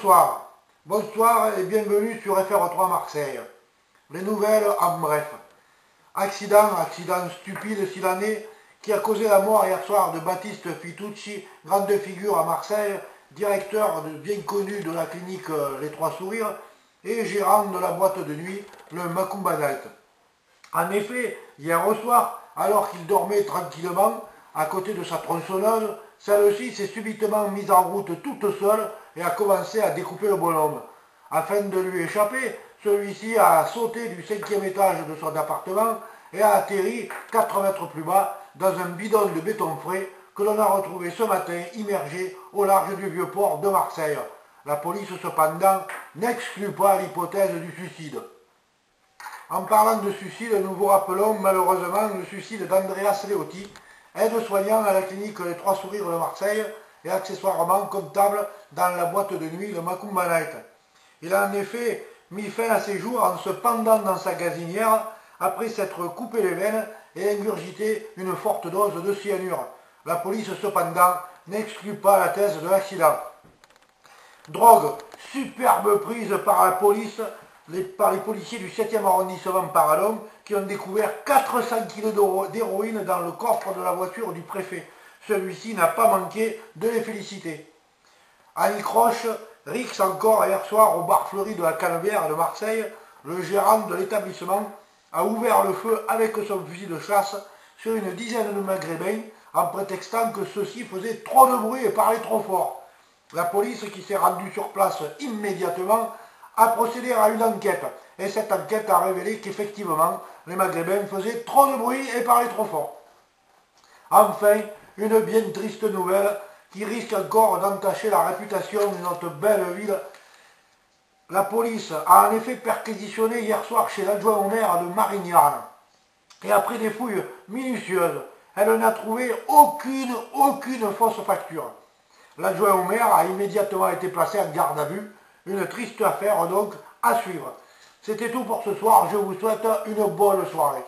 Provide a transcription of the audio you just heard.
Bonsoir. Bonsoir et bienvenue sur FR3 Marseille. Les nouvelles en bref. Accident stupide s'il en est, qui a causé la mort hier soir de Baptiste Fitucci, grande figure à Marseille, directeur bien connu de la clinique Les Trois Sourires et gérant de la boîte de nuit, le Macumba Night. En effet, hier au soir, alors qu'il dormait tranquillement à côté de sa tronçonneuse, celle-ci s'est subitement mise en route toute seule et a commencé à découper le bonhomme. Afin de lui échapper, celui-ci a sauté du 5e étage de son appartement et a atterri 4 mètres plus bas dans un bidon de béton frais que l'on a retrouvé ce matin immergé au large du vieux port de Marseille. La police cependant n'exclut pas l'hypothèse du suicide. En parlant de suicide, nous vous rappelons malheureusement le suicide d'Andreas Leotti, aide-soignant à la clinique Les Trois Sourires de Marseille et accessoirement comptable dans la boîte de nuit le Macumba Night. Il a en effet mis fin à ses jours en se pendant dans sa gazinière après s'être coupé les veines et ingurgité une forte dose de cyanure. La police cependant n'exclut pas la thèse de l'accident. Drogue, superbe prise par la police, par les policiers du 7e arrondissement Paradon qui ont découvert 400 kg d'héroïne dans le coffre de la voiture du préfet. Celui-ci n'a pas manqué de les féliciter. Annie Croche, Rix encore hier soir au bar Fleuri de la Canebière de Marseille, le gérant de l'établissement a ouvert le feu avec son fusil de chasse sur une dizaine de maghrébins en prétextant que ceux-ci faisaient trop de bruit et parlaient trop fort. La police qui s'est rendue sur place immédiatement a procédé à une enquête et cette enquête a révélé qu'effectivement les maghrébins faisaient trop de bruit et parlaient trop fort. Enfin, une bien triste nouvelle qui risque encore d'entacher la réputation de notre belle ville. La police a en effet perquisitionné hier soir chez l'adjoint au maire de Marignane. Et après des fouilles minutieuses, elle n'a trouvé aucune fausse facture. L'adjoint au maire a immédiatement été placé en garde à vue. Une triste affaire donc à suivre. C'était tout pour ce soir, je vous souhaite une bonne soirée.